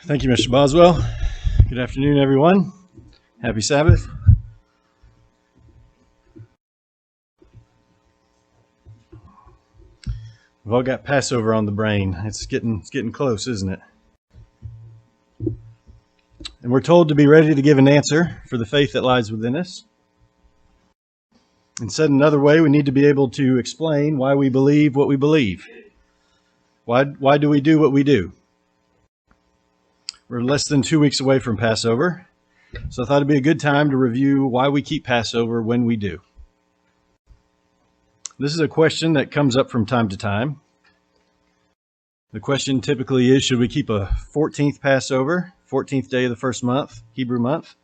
Thank you, Mr. Boswell. Good afternoon, everyone. Happy Sabbath. We've all got Passover on the brain. It's getting close, isn't it? And we're told to be ready to give an answer for the faith that lies within us. And said another way, we need to be able to explain why we believe what we believe. Why do we do what we do? We're less than 2 weeks away from Passover, so I thought it'd be a good time to review why we keep Passover when we do. This is a question that comes up from time to time. The question typically is, should we keep a 14th Passover, 14th day of the first month, Hebrew month,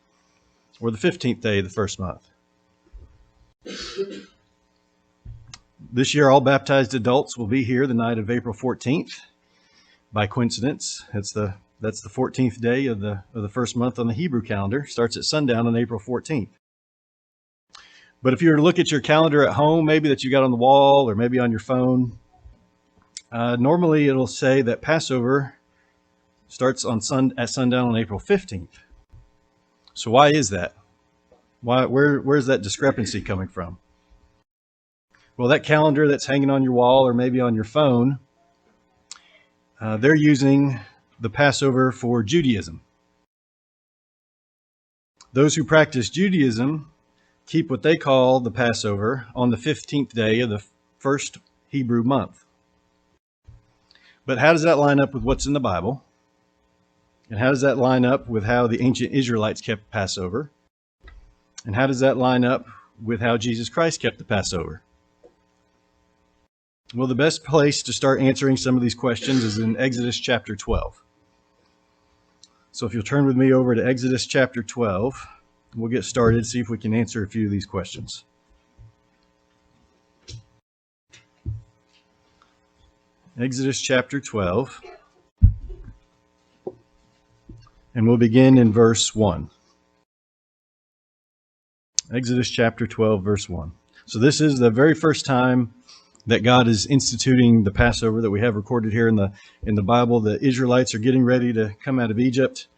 or the 15th day of the first month? This year, all baptized adults will be here the night of April 14th. By coincidence, that's the 14th day of the first month on the Hebrew calendar. Starts at sundown on April 14th. But if you were to look at your calendar at home, maybe that you got on the wall or maybe on your phone, normally it'll say that Passover starts at sundown on April 15th. So why is that? Where's that discrepancy coming from? Well, that calendar that's hanging on your wall or maybe on your phone, they're using the Passover for Judaism. Those who practice Judaism keep what they call the Passover on the 15th day of the first Hebrew month. But how does that line up with what's in the Bible? And how does that line up with how the ancient Israelites kept Passover? And how does that line up with how Jesus Christ kept the Passover? Well, the best place to start answering some of these questions is in Exodus chapter 12. So if you'll turn with me over to Exodus chapter 12, we'll get started, see if we can answer a few of these questions. Exodus chapter 12, and we'll begin in verse 1. Exodus chapter 12, verse 1. So this is the very first time that God is instituting the Passover that we have recorded here in the Bible. The Israelites are getting ready to come out of Egypt,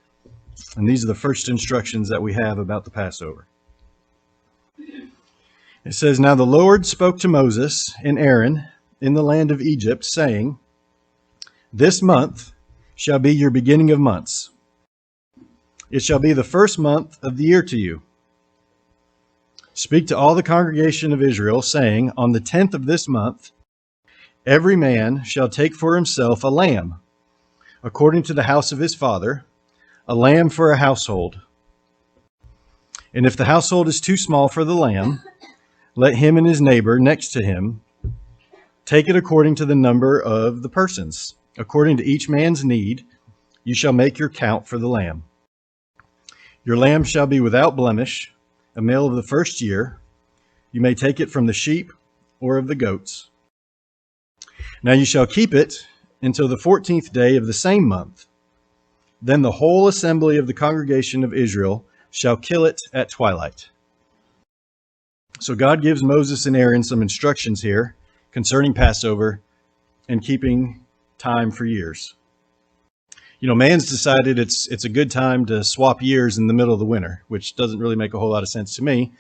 and these are the first instructions that we have about the Passover. It says, "Now the Lord spoke to Moses and Aaron in the land of Egypt, saying, This month shall be your beginning of months. It shall be the first month of the year to you. Speak to all the congregation of Israel, saying, On the 10th of this month, every man shall take for himself a lamb, according to the house of his father, a lamb for a household. And if the household is too small for the lamb, let him and his neighbor next to him take it according to the number of the persons. According to each man's need, you shall make your count for the lamb. Your lamb shall be without blemish, a male of the first year. You may take it from the sheep or of the goats. Now you shall keep it until the 14th day of the same month. Then the whole assembly of the congregation of Israel shall kill it at twilight." So God gives Moses and Aaron some instructions here concerning Passover and keeping time for years. You know, man's decided it's a good time to swap years in the middle of the winter, which doesn't really make a whole lot of sense to me.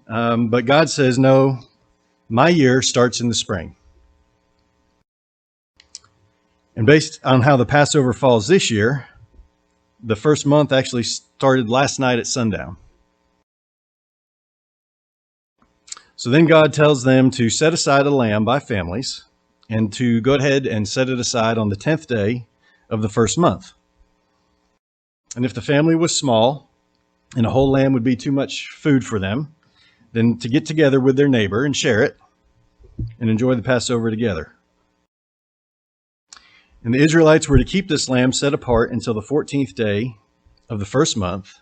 But God says, no, my year starts in the spring. And based on how the Passover falls this year, the first month actually started last night at sundown. So then God tells them to set aside a lamb by families and to go ahead and set it aside on the 10th day of the first month. And if the family was small and a whole lamb would be too much food for them, then to get together with their neighbor and share it and enjoy the Passover together. And the Israelites were to keep this lamb set apart until the 14th day of the first month,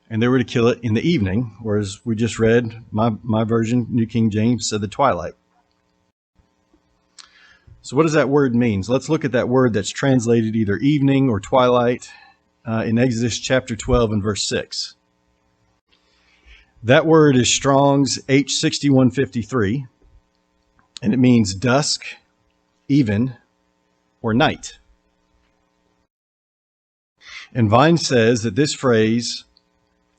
and they were to kill it in the evening, or as we just read, my version, New King James, said the twilight. So what does that word mean? So let's look at that word that's translated either evening or twilight in Exodus chapter 12 and verse 6. That word is Strong's H6153, and it means dusk, even, or night. And Vine says that this phrase,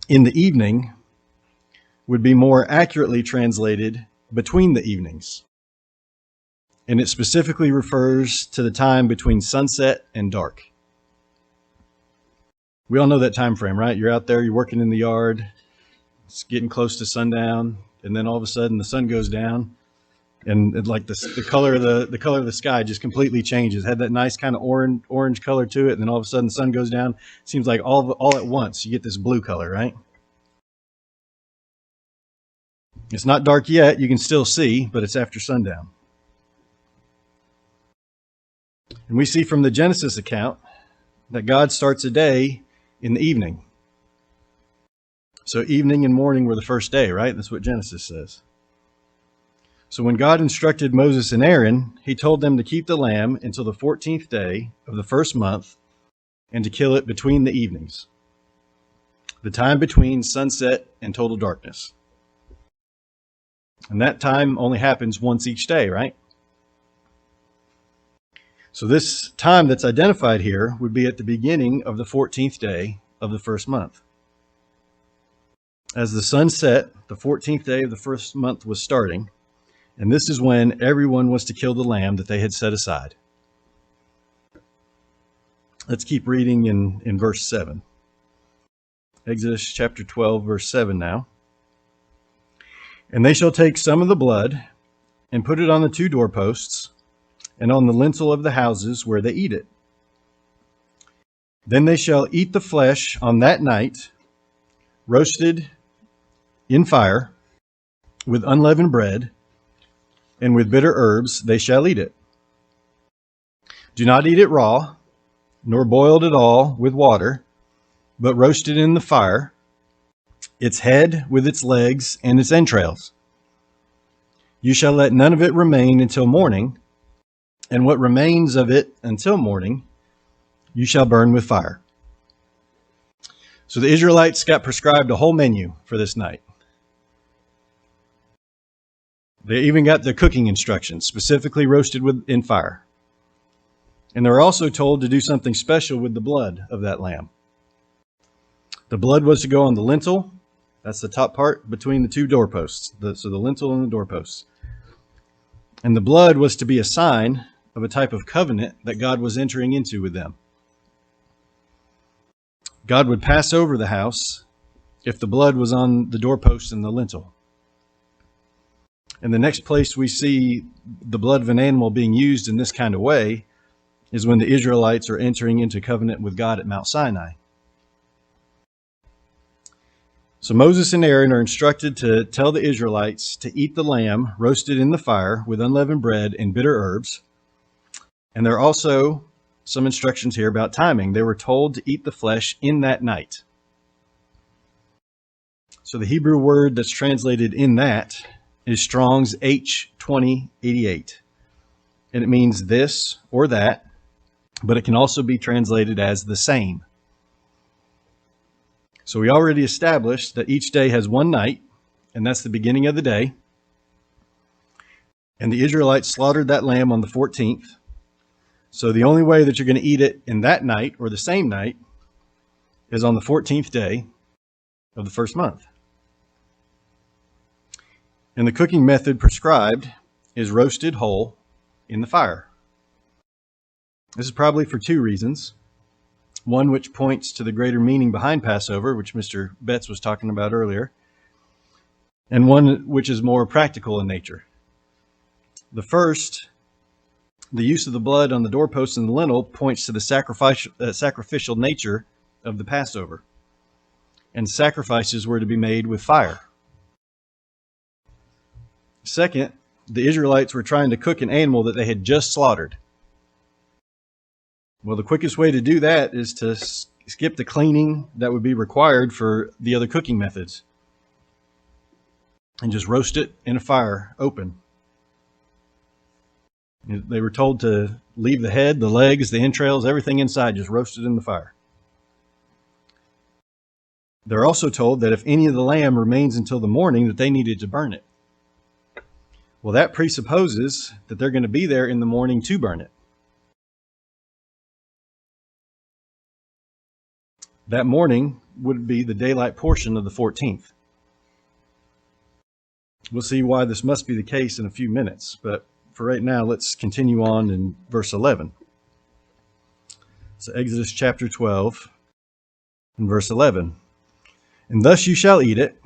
in the evening, would be more accurately translated between the evenings. And it specifically refers to the time between sunset and dark. We all know that time frame, right? You're out there, you're working in the yard, it's getting close to sundown, and then all of a sudden the sun goes down, and like the color of the sky just completely changes. It had that nice kind of orange color to it, and then all of a sudden the sun goes down. It seems like all at once you get this blue color, right? It's not dark yet, you can still see, but it's after sundown. And we see from the Genesis account that God starts a day in the evening. So evening and morning were the first day, right? That's what Genesis says. So when God instructed Moses and Aaron, he told them to keep the lamb until the 14th day of the first month and to kill it between the evenings, the time between sunset and total darkness. And that time only happens once each day, right? So this time that's identified here would be at the beginning of the 14th day of the first month. As the sun set, the 14th day of the first month was starting, and this is when everyone was to kill the lamb that they had set aside. Let's keep reading in verse 7. Exodus chapter 12, verse 7 now. And they shall take some of the blood and put it on the two doorposts and on the lintel of the houses where they eat it. Then they shall eat the flesh on that night, roasted in fire, with unleavened bread, and with bitter herbs they shall eat it. Do not eat it raw, nor boiled at all with water, but roasted in the fire, its head with its legs and its entrails. You shall let none of it remain until morning, and what remains of it until morning you shall burn with fire. So the Israelites got prescribed a whole menu for this night. They even got the cooking instructions, specifically roasted in fire. And they were also told to do something special with the blood of that lamb. The blood was to go on the lintel. That's the top part between the two doorposts. So the lintel and the doorposts. And the blood was to be a sign of a type of covenant that God was entering into with them. God would pass over the house if the blood was on the doorpost and the lintel. And the next place we see the blood of an animal being used in this kind of way is when the Israelites are entering into covenant with God at Mount Sinai. So Moses and Aaron are instructed to tell the Israelites to eat the lamb roasted in the fire with unleavened bread and bitter herbs. And there are also some instructions here about timing. They were told to eat the flesh in that night. So the Hebrew word that's translated in that is Strong's H2088. And it means this or that, but it can also be translated as the same. So we already established that each day has one night, and that's the beginning of the day. And the Israelites slaughtered that lamb on the 14th. So the only way that you're going to eat it in that night or the same night is on the 14th day of the first month. And the cooking method prescribed is roasted whole in the fire. This is probably for two reasons. One which points to the greater meaning behind Passover, which Mr. Betts was talking about earlier, and one which is more practical in nature. The first, the use of the blood on the doorposts and the lintel, points to the sacrificial nature of the Passover. And sacrifices were to be made with fire. Second, the Israelites were trying to cook an animal that they had just slaughtered. Well, the quickest way to do that is to skip the cleaning that would be required for the other cooking methods and just roast it in a fire open. They were told to leave the head, the legs, the entrails, everything inside, just roasted in the fire. They're also told that if any of the lamb remains until the morning, that they needed to burn it. Well, that presupposes that they're going to be there in the morning to burn it. That morning would be the daylight portion of the 14th. We'll see why this must be the case in a few minutes, but for right now, let's continue on in verse 11. So Exodus chapter 12 and verse 11. And thus you shall eat it,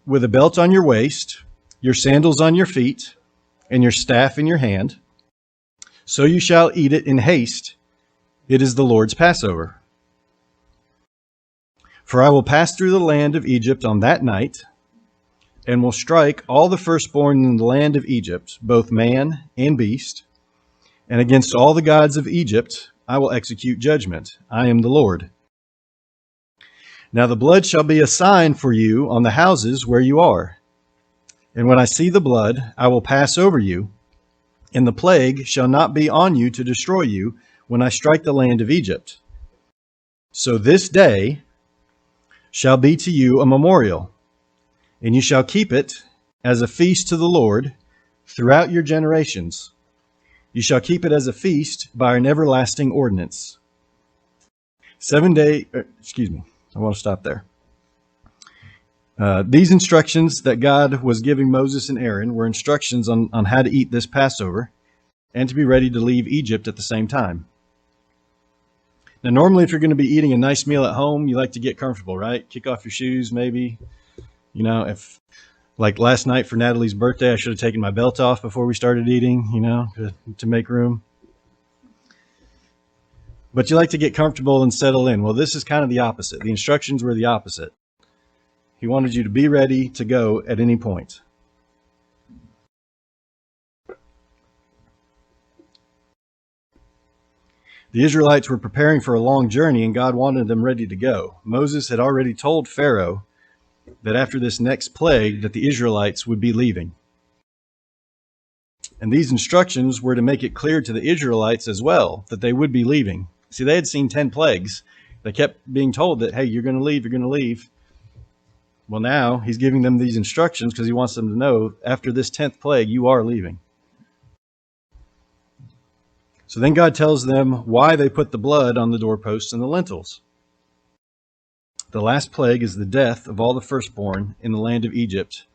with a belt on your waist, your sandals on your feet, and your staff in your hand. So you shall eat it in haste. It is the Lord's Passover. For I will pass through the land of Egypt on that night, and will strike all the firstborn in the land of Egypt, both man and beast. And against all the gods of Egypt I will execute judgment. I am the Lord. Now the blood shall be a sign for you on the houses where you are. And when I see the blood, I will pass over you, and the plague shall not be on you to destroy you when I strike the land of Egypt. So this day shall be to you a memorial, and you shall keep it as a feast to the Lord throughout your generations. You shall keep it as a feast by an everlasting ordinance. I want to stop there. These instructions that God was giving Moses and Aaron were instructions on how to eat this Passover and to be ready to leave Egypt at the same time. Now, normally, if you're going to be eating a nice meal at home, you like to get comfortable, right? Kick off your shoes, maybe. You know, if like last night for Natalie's birthday, I should have taken my belt off before we started eating, you know, to make room. But you like to get comfortable and settle in. Well, this is kind of the opposite. The instructions were the opposite. He wanted you to be ready to go at any point. The Israelites were preparing for a long journey, and God wanted them ready to go. Moses had already told Pharaoh that after this next plague that the Israelites would be leaving. And these instructions were to make it clear to the Israelites as well that they would be leaving. See, they had seen 10 plagues. They kept being told that, hey, you're going to leave, you're going to leave. Well, now he's giving them these instructions because he wants them to know after this 10th plague, you are leaving. So then God tells them why they put the blood on the doorposts and the lintels. The last plague is the death of all the firstborn in the land of Egypt,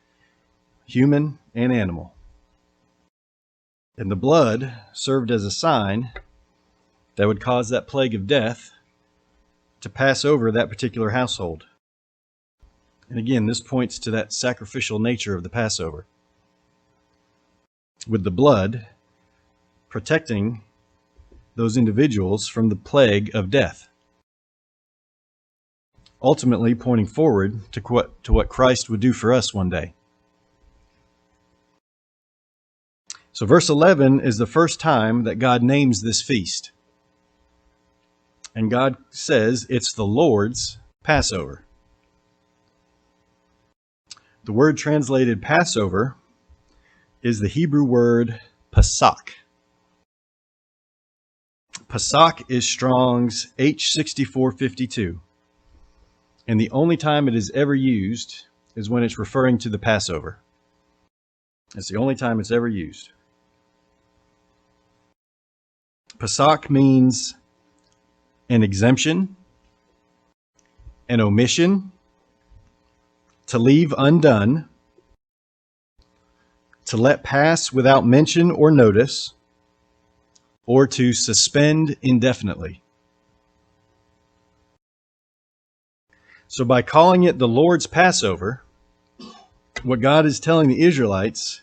human and animal. And the blood served as a sign that would cause that plague of death to pass over that particular household. And again, this points to that sacrificial nature of the Passover, with the blood protecting those individuals from the plague of death, ultimately pointing forward to what Christ would do for us one day. So verse 11 is the first time that God names this feast. And God says it's the Lord's Passover. The word translated Passover is the Hebrew word Pesach. Pesach is Strong's H6452. And the only time it is ever used is when it's referring to the Passover. It's the only time it's ever used. Pesach means an exemption, an omission, to leave undone, to let pass without mention or notice, or to suspend indefinitely. So by calling it the Lord's Passover, what God is telling the Israelites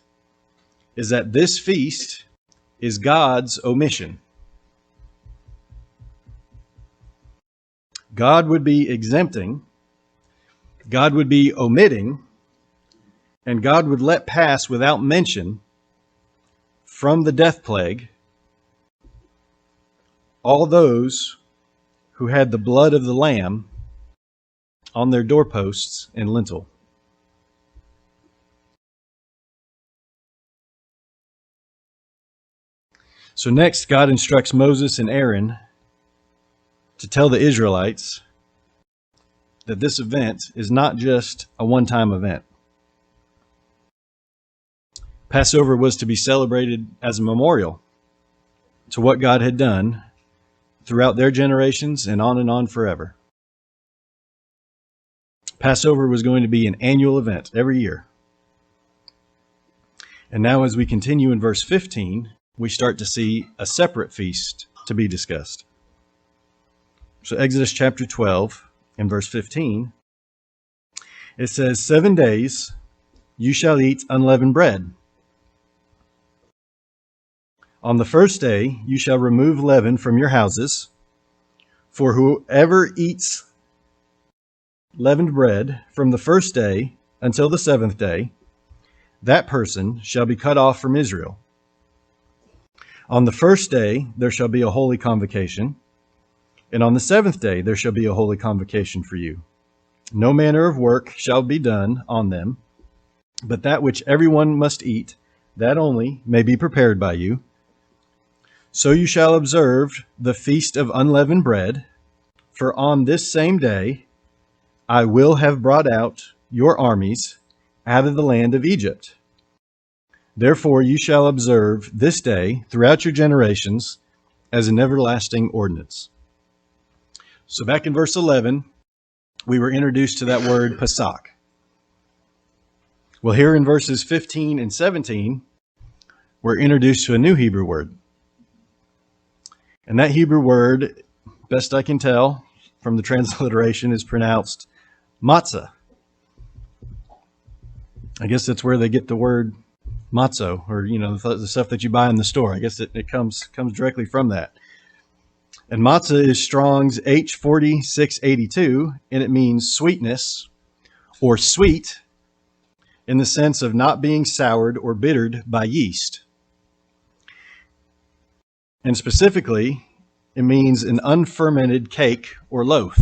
is that this feast is God's omission. God would be exempting, God would be omitting, and God would let pass without mention from the death plague all those who had the blood of the Lamb on their doorposts and lintel. So next, God instructs Moses and Aaron to tell the Israelites that this event is not just a one-time event. Passover was to be celebrated as a memorial to what God had done throughout their generations and on forever. Passover was going to be an annual event every year. And now as we continue in verse 15, we start to see a separate feast to be discussed. So Exodus chapter 12 and verse 15, it says, 7 days you shall eat unleavened bread. On the first day you shall remove leaven from your houses, for whoever eats leavened bread from the first day until the seventh day, that person shall be cut off from Israel. On the first day there shall be a holy convocation, and on the seventh day there shall be a holy convocation for you. No manner of work shall be done on them, but that which everyone must eat, that only may be prepared by you. So you shall observe the feast of unleavened bread, for on this same day I will have brought out your armies out of the land of Egypt. Therefore you shall observe this day throughout your generations as an everlasting ordinance. So back in verse 11, we were introduced to that word Pesach. Well, here in verses 15 and 17, we're introduced to a new Hebrew word. And that Hebrew word, best I can tell from the transliteration, is pronounced matzah. I guess that's where they get the word matzo, or the stuff that you buy in the store. I guess it comes directly from that. And matzah is Strong's H4682, and it means sweetness or sweet in the sense of not being soured or bittered by yeast. And specifically, it means an unfermented cake or loaf.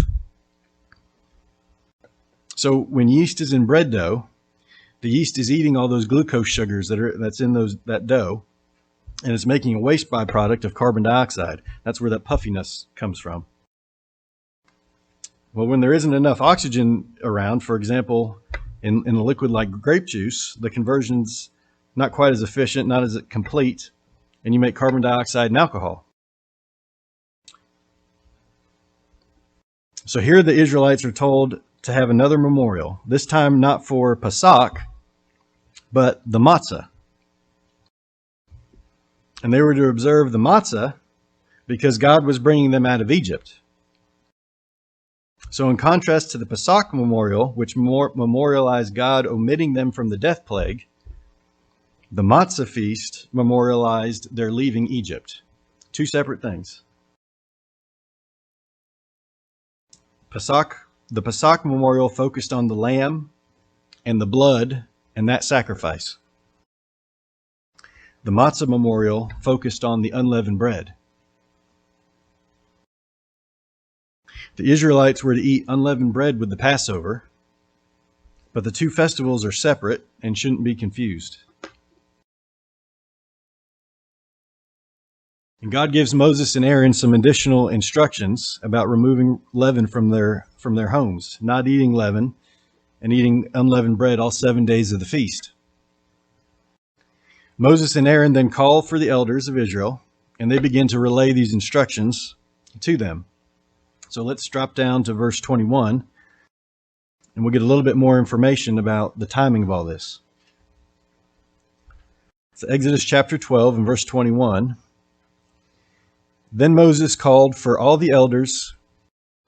So when yeast is in bread dough, the yeast is eating all those glucose sugars that's in that dough, and it's making a waste byproduct of carbon dioxide. That's where that puffiness comes from. Well, when there isn't enough oxygen around, for example, in a liquid like grape juice, the conversion's not quite as efficient, not as complete, and you make carbon dioxide and alcohol. So here the Israelites are told to have another memorial, this time not for Pesach, but the matzah. And they were to observe the matzah because God was bringing them out of Egypt. So in contrast to the Pesach memorial, which memorialized God omitting them from the death plague, the matzah feast memorialized their leaving Egypt. Two separate things. The Pesach memorial focused on the lamb and the blood and that sacrifice. The matzah memorial focused on the unleavened bread. The Israelites were to eat unleavened bread with the Passover, but the two festivals are separate and shouldn't be confused. And God gives Moses and Aaron some additional instructions about removing leaven from their homes, not eating leaven and eating unleavened bread all 7 days of the feast. Moses and Aaron then call for the elders of Israel, and they begin to relay these instructions to them. So let's drop down to verse 21, and we'll get a little bit more information about the timing of all this. So Exodus chapter 12 and verse 21. Then Moses called for all the elders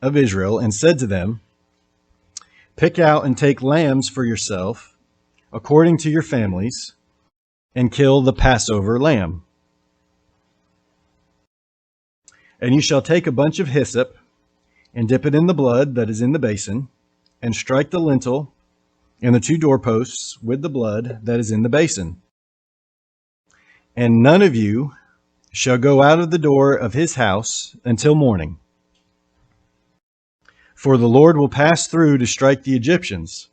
of Israel and said to them, pick out and take lambs for yourself according to your families, and kill the Passover lamb. And you shall take a bunch of hyssop and dip it in the blood that is in the basin, and strike the lintel and the 2 doorposts with the blood that is in the basin. And none of you shall go out of the door of his house until morning. For the Lord will pass through to strike the Egyptians.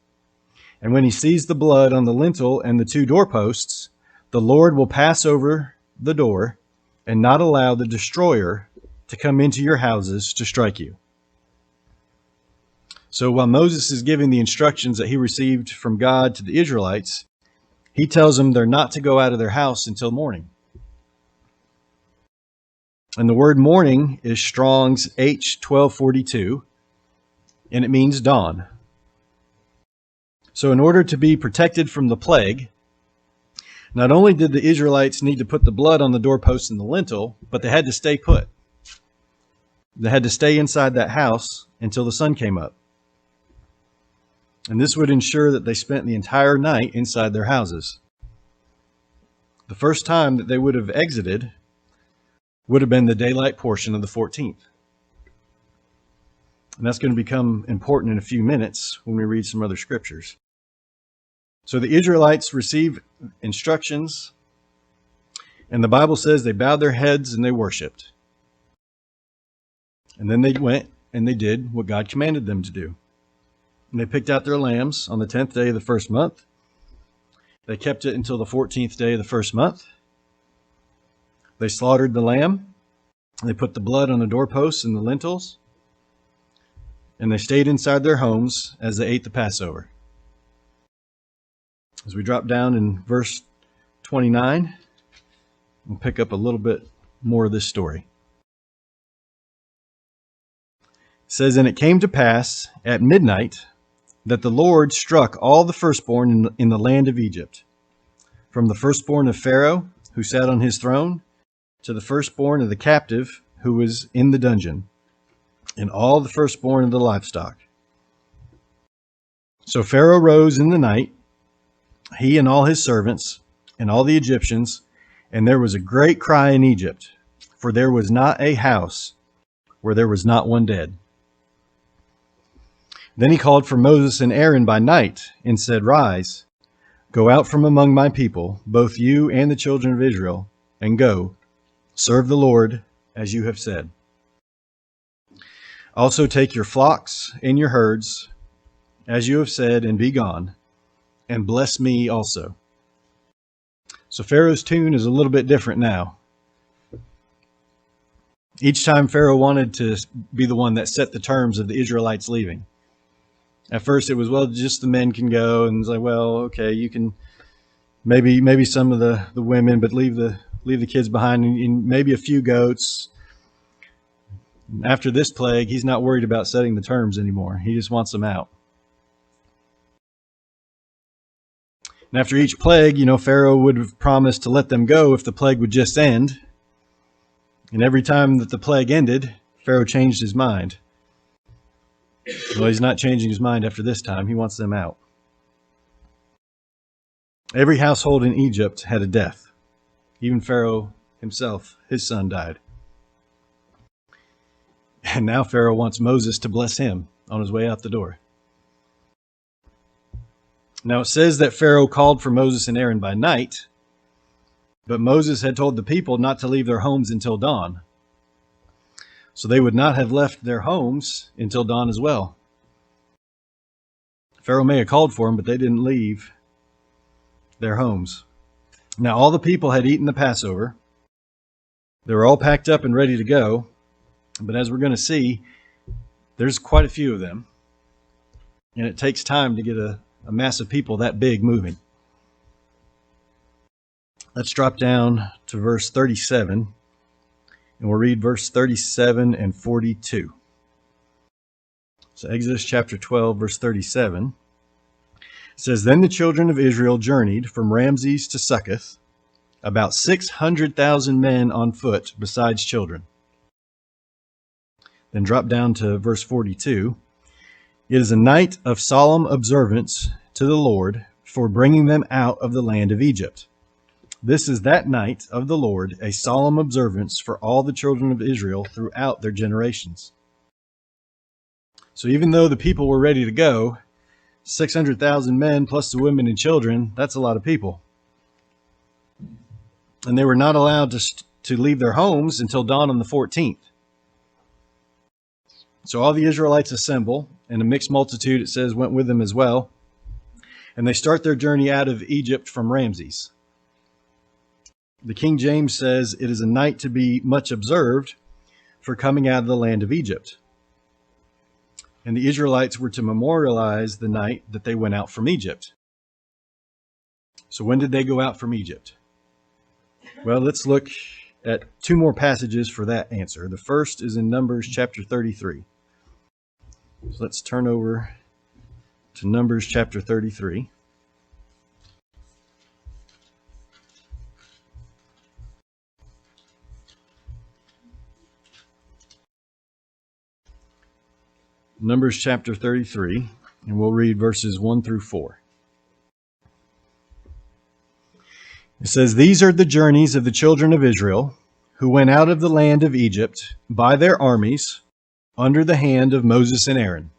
And when he sees the blood on the lintel and the 2 doorposts, the Lord will pass over the door and not allow the destroyer to come into your houses to strike you. So while Moses is giving the instructions that he received from God to the Israelites, he tells them they're not to go out of their house until morning. And the word morning is Strong's H1242, and it means dawn. So in order to be protected from the plague, not only did the Israelites need to put the blood on the doorpost and the lintel, but they had to stay put. They had to stay inside that house until the sun came up. And this would ensure that they spent the entire night inside their houses. The first time that they would have exited would have been the daylight portion of the 14th. And that's going to become important in a few minutes when we read some other scriptures. So the Israelites received instructions, and the Bible says they bowed their heads and they worshiped. And then they went and they did what God commanded them to do. And they picked out their lambs on the 10th day of the first month. They kept it until the 14th day of the first month. They slaughtered the lamb. They put the blood on the doorposts and the lintels. And they stayed inside their homes as they ate the Passover. As we drop down in verse 29, we'll pick up a little bit more of this story. It says, "And it came to pass at midnight that the Lord struck all the firstborn in the land of Egypt, from the firstborn of Pharaoh, who sat on his throne, to the firstborn of the captive who was in the dungeon, and all the firstborn of the livestock. So Pharaoh rose in the night, he and all his servants, and all the Egyptians, and there was a great cry in Egypt, for there was not a house where there was not one dead. Then he called for Moses and Aaron by night, and said, Rise, go out from among my people, both you and the children of Israel, and go, serve the Lord as you have said. Also take your flocks and your herds, as you have said, and be gone, and bless me also." So Pharaoh's tune is a little bit different now. Each time Pharaoh wanted to be the one that set the terms of the Israelites leaving. At first it was, well, just the men can go, and it's like, well, okay, you can maybe some of the women, but leave the kids behind, and maybe a few goats. After this plague, he's not worried about setting the terms anymore. He just wants them out. And after each plague, Pharaoh would have promised to let them go if the plague would just end. And every time that the plague ended, Pharaoh changed his mind. Well, he's not changing his mind after this time. He wants them out. Every household in Egypt had a death. Even Pharaoh himself, his son died. And now Pharaoh wants Moses to bless him on his way out the door. Now it says that Pharaoh called for Moses and Aaron by night, but Moses had told the people not to leave their homes until dawn. So they would not have left their homes until dawn as well. Pharaoh may have called for them, but they didn't leave their homes. Now all the people had eaten the Passover. They were all packed up and ready to go. But as we're going to see, there's quite a few of them. And it takes time to get a mass of people that big moving. Let's drop down to verse 37. And we'll read verse 37 and 42. So Exodus chapter 12, verse 37. It says, "Then the children of Israel journeyed from Ramses to Succoth, about 600,000 men on foot, besides children." Then drop down to verse 42. "It is a night of solemn observance to the Lord for bringing them out of the land of Egypt. This is that night of the Lord, a solemn observance for all the children of Israel throughout their generations." So even though the people were ready to go, 600,000 men plus the women and children, that's a lot of people. And they were not allowed to leave their homes until dawn on the 14th. So all the Israelites assemble, and a mixed multitude, it says, went with them as well. And they start their journey out of Egypt from Ramses. The King James says, "It is a night to be much observed for coming out of the land of Egypt." And the Israelites were to memorialize the night that they went out from Egypt. So when did they go out from Egypt? Well, let's look at two more passages for that answer. The first is in Numbers chapter 33. So let's turn over to Numbers chapter 33. Numbers chapter 33, and we'll read verses 1 through 4. It says, "These are the journeys of the children of Israel, who went out of the land of Egypt by their armies under the hand of Moses and Aaron.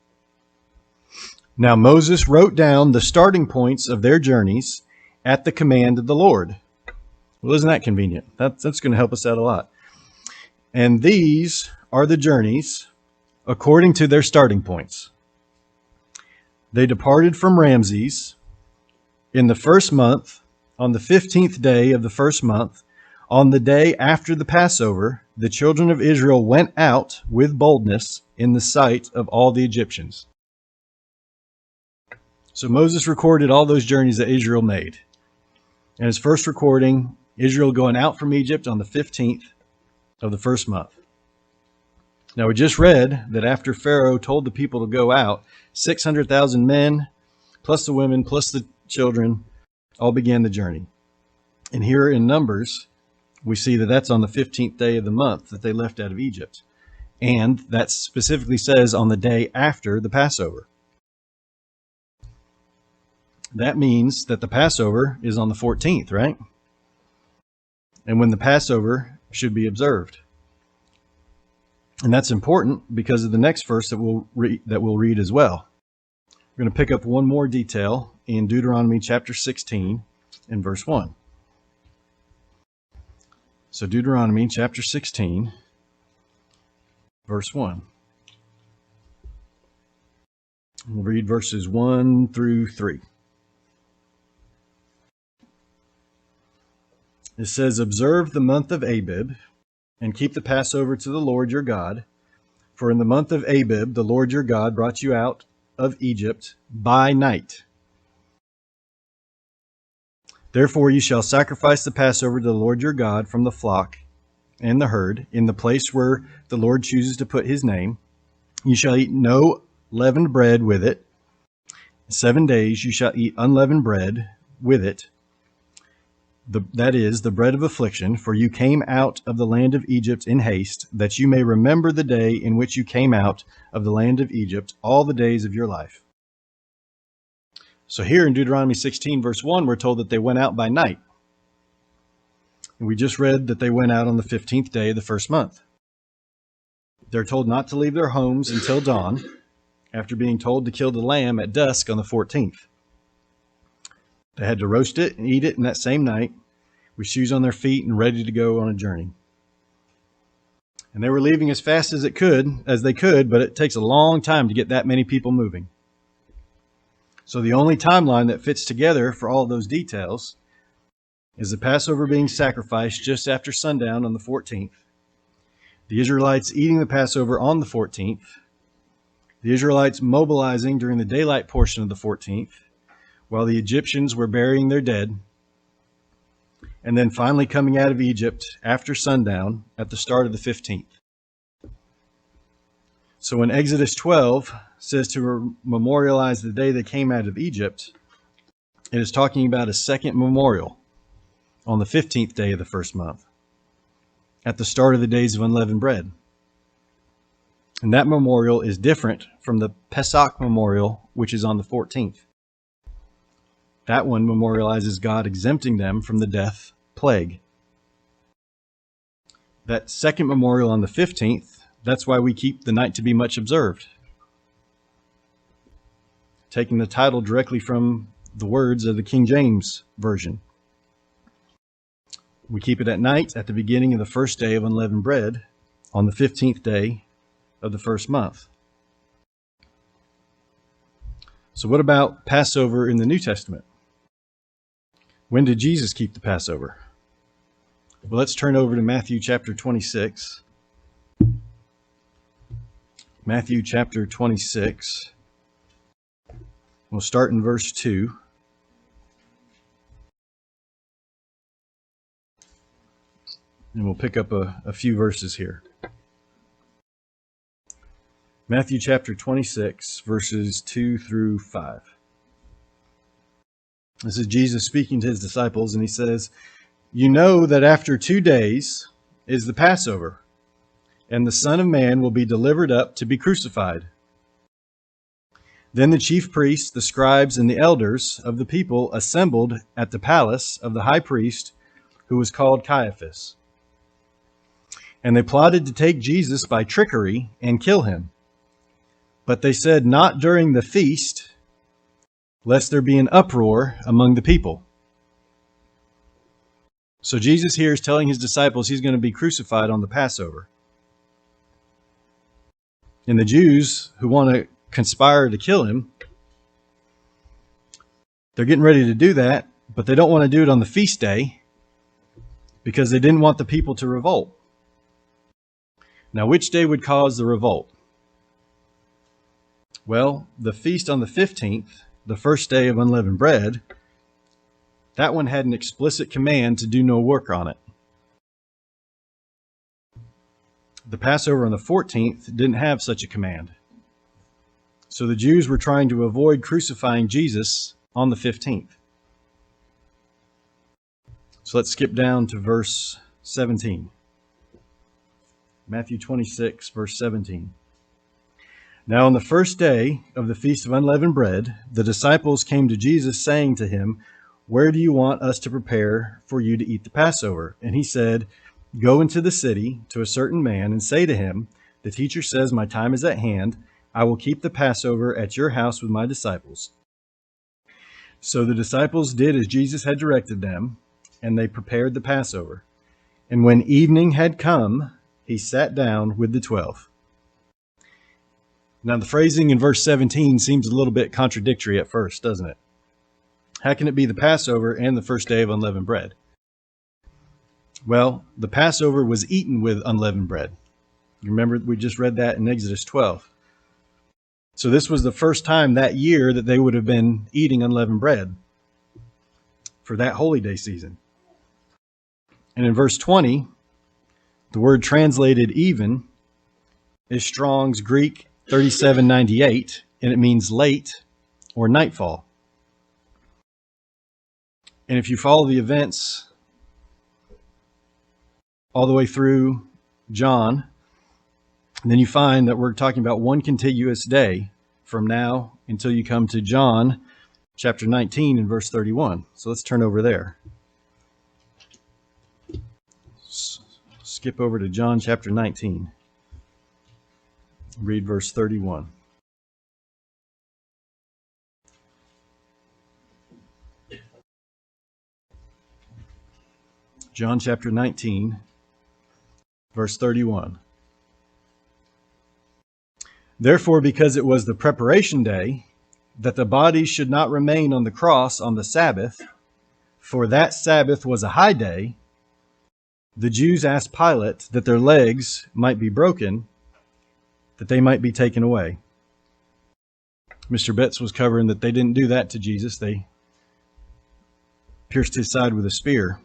Now Moses wrote down the starting points of their journeys at the command of the Lord." Well, isn't that convenient? That's going to help us out a lot. "And these are the journeys according to their starting points. They departed from Ramses in the first month, on the 15th day of the first month. On the day after the Passover, the children of Israel went out with boldness in the sight of all the Egyptians." So Moses recorded all those journeys that Israel made. And his first recording, Israel going out from Egypt on the 15th of the first month. Now, we just read that after Pharaoh told the people to go out, 600,000 men, plus the women, plus the children, all began the journey. And here in Numbers, we see that that's on the 15th day of the month that they left out of Egypt. And that specifically says on the day after the Passover. That means that the Passover is on the 14th, right? And when the Passover should be observed. And that's important because of the next verse that we'll read as well. We're going to pick up one more detail in Deuteronomy chapter 16 and verse 1. So Deuteronomy chapter 16, verse 1. We'll read verses 1 through 3. It says, "Observe the month of Abib, and keep the Passover to the Lord your God. For in the month of Abib, the Lord your God brought you out of Egypt by night. Therefore you shall sacrifice the Passover to the Lord your God from the flock and the herd, in the place where the Lord chooses to put his name. You shall eat no leavened bread with it. 7 days you shall eat unleavened bread with it. That is the bread of affliction, for you came out of the land of Egypt in haste, that you may remember the day in which you came out of the land of Egypt all the days of your life." So here in Deuteronomy 16, verse 1, we're told that they went out by night. And we just read that they went out on the 15th day of the first month. They're told not to leave their homes until dawn, after being told to kill the lamb at dusk on the 14th. They had to roast it and eat it in that same night, with shoes on their feet and ready to go on a journey. And they were leaving as fast as they could, but it takes a long time to get that many people moving. So the only timeline that fits together for all of those details is the Passover being sacrificed just after sundown on the 14th, the Israelites eating the Passover on the 14th, the Israelites mobilizing during the daylight portion of the 14th, while the Egyptians were burying their dead, and then finally coming out of Egypt after sundown at the start of the 15th. So when Exodus 12 says to memorialize the day they came out of Egypt, it is talking about a second memorial on the 15th day of the first month, at the start of the days of unleavened bread. And that memorial is different from the Pesach memorial, which is on the 14th. That one memorializes God exempting them from the death plague. That second memorial on the 15th, that's why we keep the night to be much observed. Taking the title directly from the words of the King James Version. We keep it at night at the beginning of the first day of unleavened bread on the 15th day of the first month. So what about Passover in the New Testament? When did Jesus keep the Passover? Well, let's turn over to Matthew chapter 26. Matthew chapter 26. We'll start in verse 2. And we'll pick up a few verses here. Matthew chapter 26, verses 2 through 5. This is Jesus speaking to his disciples, and he says, "You know that after 2 days is the Passover, and the Son of Man will be delivered up to be crucified." Then the chief priests, the scribes, and the elders of the people assembled at the palace of the high priest, who was called Caiaphas. And they plotted to take Jesus by trickery and kill him. But they said, "Not during the feast, lest there be an uproar among the people." So Jesus here is telling his disciples he's going to be crucified on the Passover. And the Jews who want to conspire to kill him, they're getting ready to do that, but they don't want to do it on the feast day because they didn't want the people to revolt. Now, which day would cause the revolt? Well, the feast on the 15th, the first day of unleavened bread, that one had an explicit command to do no work on it. The Passover on the 14th didn't have such a command. So the Jews were trying to avoid crucifying Jesus on the 15th. So let's skip down to verse 17. Matthew 26, verse 17. Now on the first day of the Feast of Unleavened Bread, the disciples came to Jesus, saying to him, "Where do you want us to prepare for you to eat the Passover?" And he said, "Go into the city to a certain man and say to him, 'The teacher says, my time is at hand. I will keep the Passover at your house with my disciples.'" So the disciples did as Jesus had directed them, and they prepared the Passover. And when evening had come, he sat down with the 12. Now the phrasing in verse 17 seems a little bit contradictory at first, doesn't it? How can it be the Passover and the first day of unleavened bread? Well, the Passover was eaten with unleavened bread. You remember we just read that in Exodus 12. So this was the first time that year that they would have been eating unleavened bread for that holy day season. And in verse 20, the word translated even is Strong's Greek 3798, and it means late or nightfall. And if you follow the events all the way through John, then you find that we're talking about one contiguous day from now until you come to John chapter 19 and verse 31. So let's turn over there. Skip over to John chapter 19. Read verse 31. John chapter 19, verse 31. "Therefore, because it was the preparation day, that the bodies should not remain on the cross on the Sabbath, for that Sabbath was a high day, the Jews asked Pilate that their legs might be broken, that they might be taken away." Mr. Betts was covering that they didn't do that to Jesus. They pierced his side with a spear.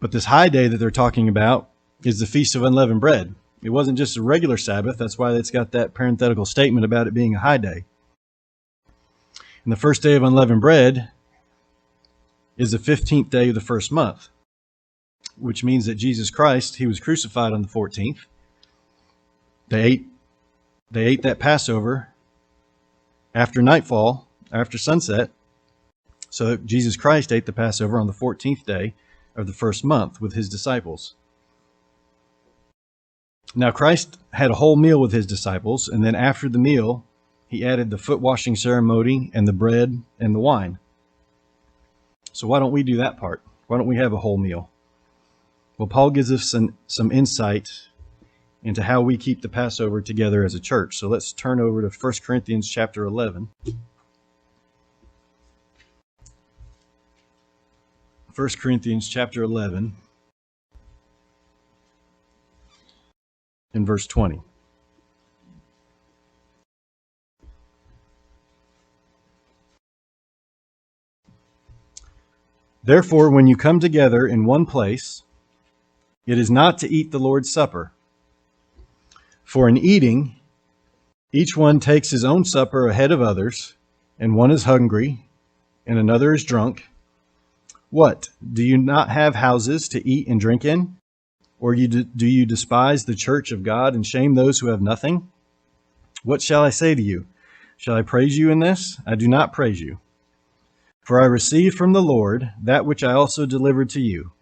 But this high day that they're talking about is the Feast of Unleavened Bread. It wasn't just a regular Sabbath. That's why it's got that parenthetical statement about it being a high day. And the first day of Unleavened Bread is the 15th day of the first month, which means that Jesus Christ, he was crucified on the 14th. They ate that Passover after nightfall, after sunset. So Jesus Christ ate the Passover on the 14th day of the first month with his disciples. Now Christ had a whole meal with his disciples, and then after the meal, he added the foot washing ceremony and the bread and the wine. So why don't we do that part? Why don't we have a whole meal? Well, Paul gives us some insight into how we keep the Passover together as a church. So let's turn over to 1 Corinthians chapter 11. 1 Corinthians chapter 11 and verse 20. "Therefore, when you come together in one place, it is not to eat the Lord's Supper. For in eating, each one takes his own supper ahead of others, and one is hungry, and another is drunk. What? Do you not have houses to eat and drink in? Or do you despise the church of God and shame those who have nothing? What shall I say to you? Shall I praise you in this? I do not praise you. For I received from the Lord that which I also delivered to you,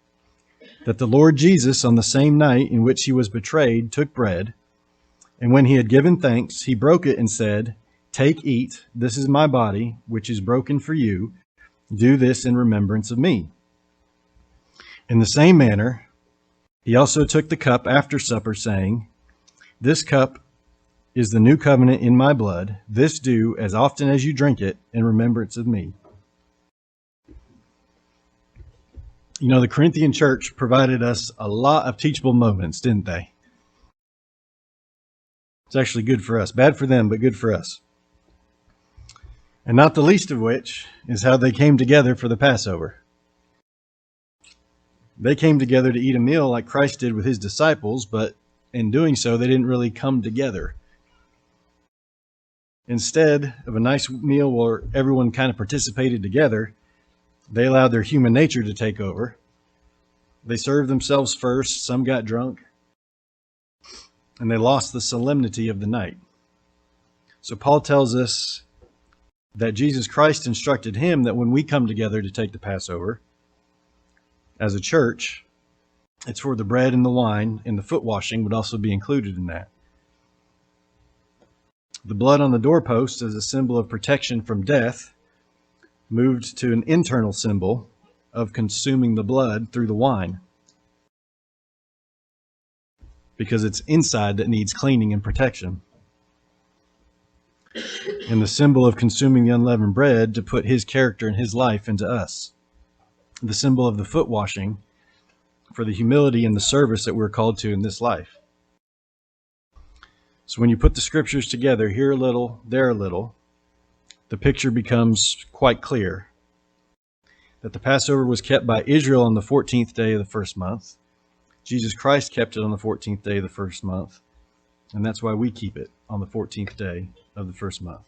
that the Lord Jesus, on the same night in which he was betrayed, took bread, and when he had given thanks, he broke it and said, Take, eat, this is my body, which is broken for you. Do this in remembrance of me. In the same manner, he also took the cup after supper, saying, This cup is the new covenant in my blood. This do as often as you drink it in remembrance of me. You know, the Corinthian church provided us a lot of teachable moments, didn't they? It's actually good for us. Bad for them, but good for us. And not the least of which is how they came together for the Passover. They came together to eat a meal like Christ did with his disciples, but in doing so, they didn't really come together. Instead of a nice meal where everyone kind of participated together, they allowed their human nature to take over. They served themselves first, some got drunk, and they lost the solemnity of the night. So Paul tells us that Jesus Christ instructed him that when we come together to take the Passover as a church, it's for the bread and the wine, and the foot washing would also be included in that. The blood on the doorpost as a symbol of protection from death moved to an internal symbol of consuming the blood through the wine, because it's inside that needs cleaning and protection. And the symbol of consuming the unleavened bread to put his character and his life into us. The symbol of the foot washing for the humility and the service that we're called to in this life. So when you put the scriptures together, here a little, there a little, the picture becomes quite clear that the Passover was kept by Israel on the 14th day of the first month. Jesus Christ kept it on the 14th day of the first month, and that's why we keep it on the 14th day of the first month.